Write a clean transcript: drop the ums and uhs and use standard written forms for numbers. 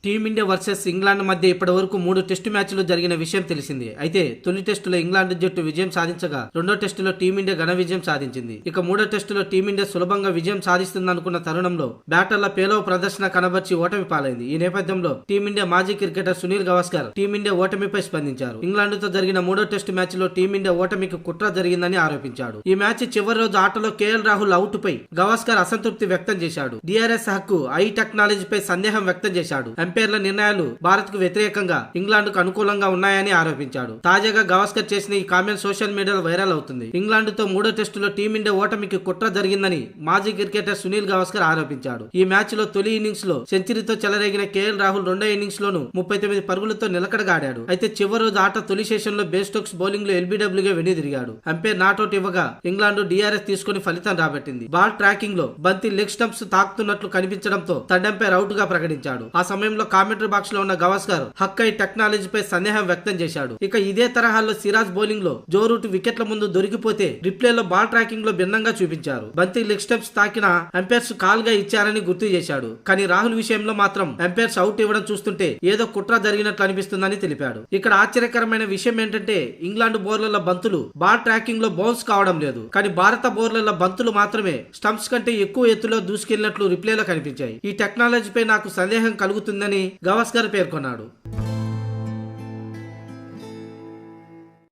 Team India versus England మధ్య ఇప్పటి వరకు 3 టెస్టు మ్యాచ్లు జరిగిన విషయం తెలిసిందే. అయితే తొలి టెస్టులో ఇంగ్లాండ్ జట్టు విజయం సాధించగా రెండో టెస్టులో టీమిండియా ఘన విజయం సాధించింది. ఇక మూడో టెస్టులో టీమిండియా సులభంగా విజయం సాధిస్తుందనుకున్న తరుణంలో బ్యాటర్ల పేలవ ప్రదర్శన కనబర్చి ఓటమి పాలైంది. ఈ నేపథ్యంలో టీమిండియా మాజీ క్రికెటర్ సునీల్ గవాస్కర్ టీమిండియా ఓటమిపై స్పందించారు. ఇంగ్లాండ్తో జరిగిన మూడో టెస్టు మ్యాచ్లో టీమిండియా ఓటమికి కుట్ర జరిగిందని ఆరోపించాడు. ఈ మ్యాచ్ చివరి రోజు ఆటలో కేఎల్ రాహుల్ అవుట్ పై గవాస్కర్ అసంతృప్తి వ్యక్తం చేశాడు. డిఆర్ఎస్ హక్కు ఐ టెక్నాలజీపై సందేహం వ్యక్తం చేశాడు. ఎంపైర్ల నిర్ణయాలు భారత్ కు వ్యతిరేకంగా ఇంగ్లాండ్ కు అనుకూలంగా ఉన్నాయని ఆరోపించాడు. తాజాగా గవాస్కర్ చేసిన ఈ కామెంట్ సోషల్ మీడియాలో వైరల్ అవుతుంది. ఇంగ్లాండ్ తో మూడో టెస్టులో టీమిండియా ఓటమికి కుట్ర జరిగిందని మాజీ క్రికెటర్ సునీల్ గవాస్కర్ ఆరోపించాడు. ఈ మ్యాచ్ లో తొలి ఇన్నింగ్స్ లో సెంచరీతో చెలరేగిన కేఎల్ రాహుల్ రెండో ఇన్నింగ్స్ లోను 39 పరుగులతో నిలకడగా ఆడాడు. అయితే చివరి రోజు ఆట తొలి సెషన్ లో బేన్ స్టోక్స్ బౌలింగ్ లో ఎల్బీడబ్ల్యూగా వెనుదిరిగాడు. ఎంపైర్ నాట్అవుట్ ఇవ్వగా ఇంగ్లాండ్ డిఆర్ఎస్ తీసుకుని ఫలితం రాబట్టింది. బాల్ ట్రాకింగ్ లో బంతి లెగ్ స్టంప్స్ తాకుతున్నట్లు కనిపించడంతో థర్డ్ ఎంపైర్ అవుట్ గా ప్రకటించాడు. ఆ సమయంలో కామెంటరీ బాక్స్ లో ఉన్న గవాస్కర్ హక్ ఐ టెక్నాలజీపై సందేహం వ్యక్తం చేశాడు. ఇక ఇదే తరహాలో సిరాజ్ బౌలింగ్ లో జో రూట్ వికెట్ల ముందు దొరికిపోతే రిప్లేలో బాల్ ట్రాకింగ్ లో భిన్నంగా చూపించారు. బంతి లెగ్ స్టెప్స్ తాకిన ఎంపైర్స్ కాల్ గా ఇచ్చారని గుర్తు చేశాడు. కానీ రాహుల్ విషయంలో మాత్రం ఎంపైర్స్ అవుట్ ఇవ్వడం చూస్తుంటే ఏదో కుట్ర జరిగినట్లు అనిపిస్తుందని తెలిపాడు. ఇక్కడ ఆశ్చర్యకరమైన విషయం ఏంటంటే ఇంగ్లాండ్ బౌలర్ల బంతులు బాల్ ట్రాకింగ్ లో బౌన్స్ కావడం లేదు. కానీ భారత బౌలర్ల బంతులు మాత్రమే స్టంప్స్ కంటే ఎక్కువ ఎత్తులో దూసుకెళ్లినట్లు రిప్లేలో కనిపించాయి. ఈ టెక్నాలజీపై నాకు సందేహం కలుగుతుందని గవాస్కర్ పేర్కొన్నాడు.